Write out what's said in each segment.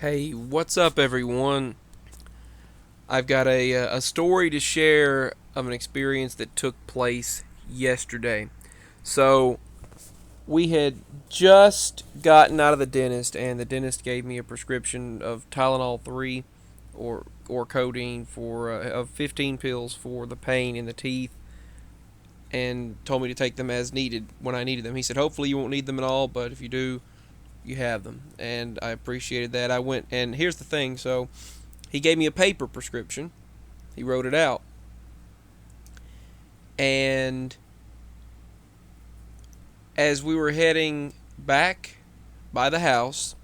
Hey, what's up, everyone? I've got a story to share of an experience that took place yesterday. So, we had just gotten out of the dentist, and the dentist gave me a prescription of Tylenol 3 or codeine for of 15 pills for the pain in the teeth, and told me to take them as needed when I needed them. He said, hopefully, you won't need them at all, but if you do, you have them. And I appreciated that. I went, and here's the thing so, he gave me a paper prescription. He wrote it out. And as we were heading back by the house,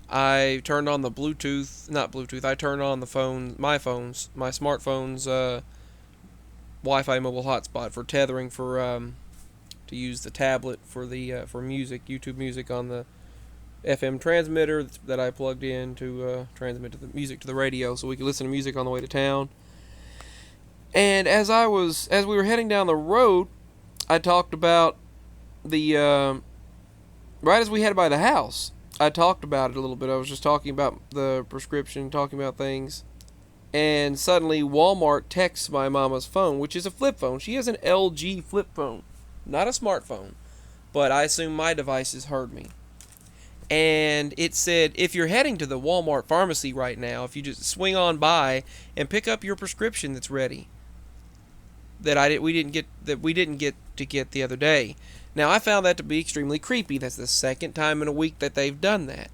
I turned on the Bluetooth, not Bluetooth, I turned on the phone, my smartphone's Wi-Fi mobile hotspot for tethering to use the tablet for music, YouTube music on the FM transmitter that I plugged in to transmit the music to the radio, so we could listen to music on the way to town. And as we were heading down the road, I talked about the right as we headed by the house. I talked about it a little bit. I was just talking about the prescription, talking about things, and suddenly Walmart texts my mama's phone, which is a flip phone. She has an LG flip phone, not a smartphone, but I assume my devices heard me. And it said, if you're heading to the Walmart pharmacy right now, if you just swing on by and pick up your prescription that's ready, we didn't get to get the other day. Now, I found that to be extremely creepy. That's the second time in a week that they've done that.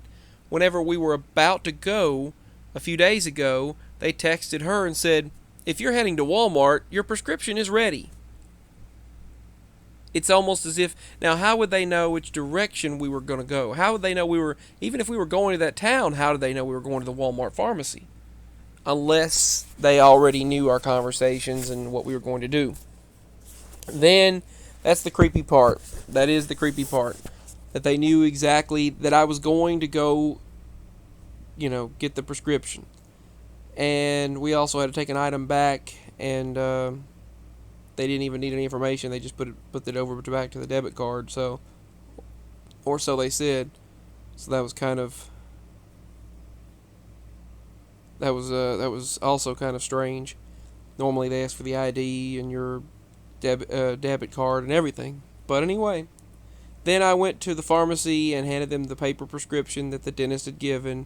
Whenever we were about to go a few days ago, they texted her and said, if you're heading to Walmart, your prescription is ready. It's almost as if, now how would they know which direction we were going to go? How would they know even if we were going to that town, how did they know we were going to the Walmart pharmacy? Unless they already knew our conversations and what we were going to do. Then, that's the creepy part. That is the creepy part. That they knew exactly that I was going to go, get the prescription. And we also had to take an item back, and they didn't even need any information. They just put it over back to the debit card. So, or so they said. So that was kind of that was also kind of strange. Normally they ask for the ID and your debit card and everything. But anyway, then I went to the pharmacy and handed them the paper prescription that the dentist had given,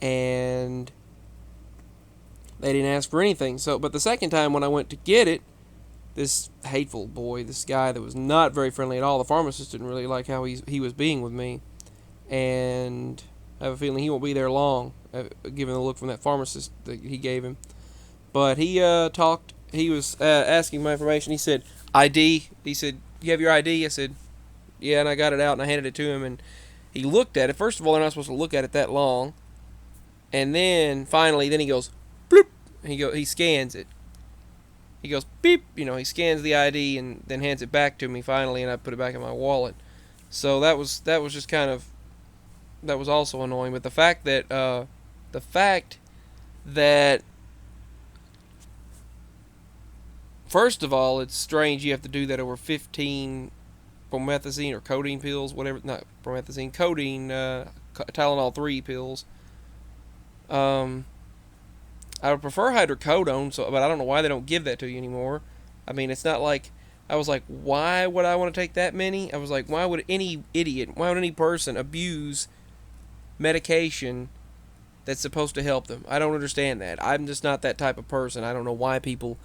and they didn't ask for anything. So, but the second time when I went to get it, this hateful boy, this guy that was not very friendly at all, the pharmacist didn't really like how he was being with me, and I have a feeling he won't be there long, given the look from that pharmacist that he gave him. But he talked. He was asking my information. He said, ID. He said, you have your ID? I said, yeah, and I got it out and I handed it to him, and he looked at it. First of all, they're not supposed to look at it that long. And then finally, he goes, bloop. He scans it. He goes, beep. He scans the ID and then hands it back to me finally, and I put it back in my wallet. So that was just kind of, that was also annoying. But the fact that first of all, it's strange you have to do that over 15 promethazine or codeine pills, whatever, not promethazine, codeine, Tylenol 3 pills. I would prefer hydrocodone, but I don't know why they don't give that to you anymore. I mean, it's not like, I was like, why would I want to take that many? I was like, why would any person abuse medication that's supposed to help them? I don't understand that. I'm just not that type of person. I don't know why people,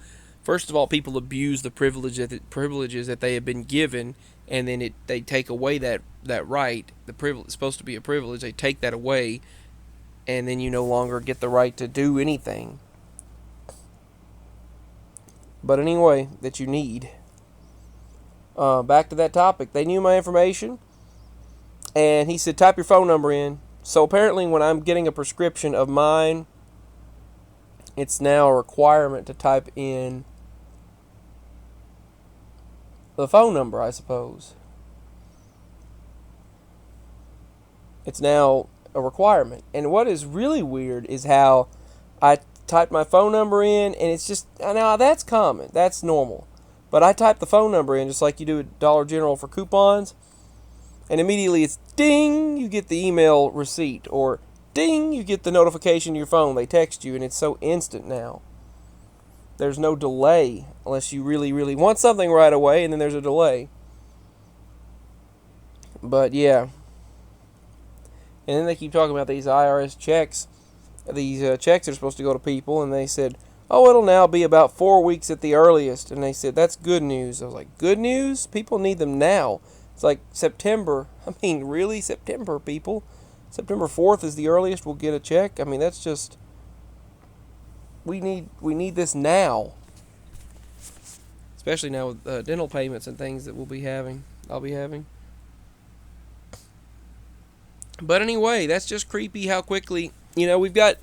first of all, people abuse the privileges that they have been given, and then they take away that right. The privilege is supposed to be a privilege. They take that away, and then you no longer get the right to do anything. But anyway, that you need. Back to that topic. They knew my information, and he said, type your phone number in. So apparently when I'm getting a prescription of mine, it's now a requirement to type in the phone number, I suppose. It's now a requirement. And what is really weird is how I typed my phone number in, and it's just, now that's common, that's normal. But I type the phone number in just like you do at Dollar General for coupons, and immediately it's ding, you get the email receipt, or ding, you get the notification to your phone. They text you, and it's so instant now. There's no delay unless you really, really want something right away, and then there's a delay. But yeah. And then they keep talking about these IRS checks. These checks are supposed to go to people, and they said, oh, it'll now be about 4 weeks at the earliest. And they said, that's good news. I was like, good news? People need them now. It's like September. I mean, really? September, people? September 4th is the earliest we'll get a check? I mean, that's just... We need this now. Especially now with dental payments and things that I'll be having. But anyway, that's just creepy how quickly, we've got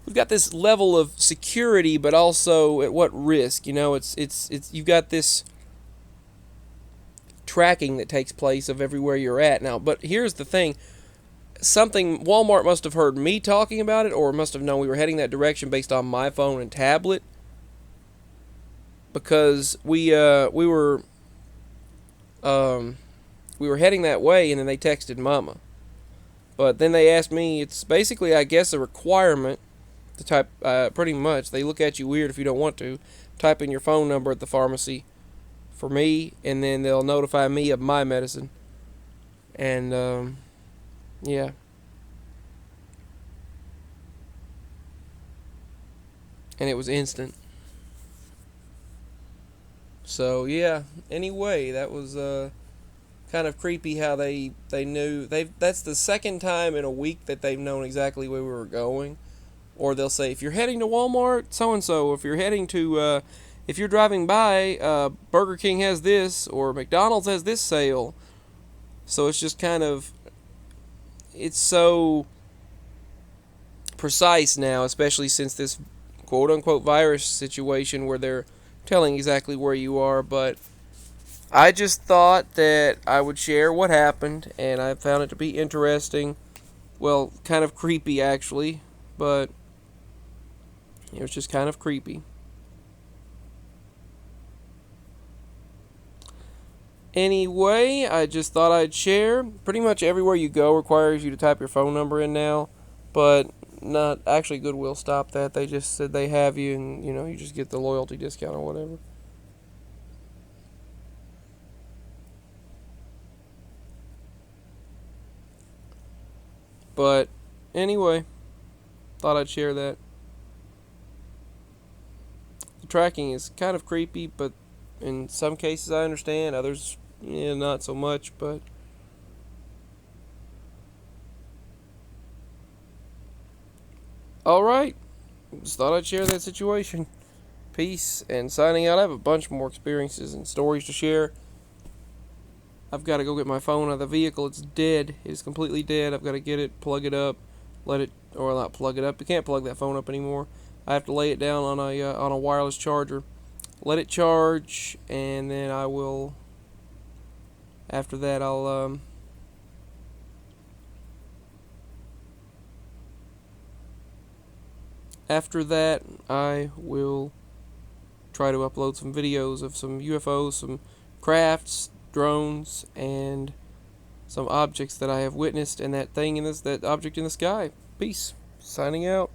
this level of security, but also at what risk? It's you've got this tracking that takes place of everywhere you're at now. But here's the thing. Walmart must have heard me talking about it, or must have known we were heading that direction based on my phone and tablet, because we were heading that way, and then they texted Mama. But then they asked me. It's basically, I guess, a requirement to type. Pretty much, they look at you weird if you don't want to type in your phone number at the pharmacy for me, and then they'll notify me of my medicine. And yeah. And it was instant. So yeah. Anyway, that was kind of creepy how they knew. That's the second time in a week that they've known exactly where we were going. Or they'll say, if you're heading to Walmart, so and so. If you're heading to, if you're driving by, Burger King has this, or McDonald's has this sale. So it's just kind of, it's so precise now, especially since this quote-unquote virus situation where they're telling exactly where you are. But I just thought that I would share what happened, and I found it to be interesting. Well, kind of creepy, actually, but it was just kind of creepy. Anyway, I just thought I'd share. Pretty much everywhere you go requires you to type your phone number in now, but not actually. Goodwill stopped that. They just said they have you, and you just get the loyalty discount or whatever. But anyway, thought I'd share that. The tracking is kind of creepy, but in some cases I understand. Others, not so much. But all right, just thought I'd share that situation. Peace, and signing out. I have a bunch more experiences and stories to share. I've got to go get my phone out of the vehicle. It's dead. It's completely dead. I've got to get it, plug it up, or not plug it up. You can't plug that phone up anymore. I have to lay it down on a wireless charger, let it charge, and then I will. After that, After that, I will try to upload some videos of some UFOs, some crafts, drones, and some objects that I have witnessed, and that object in the sky. Peace. Signing out.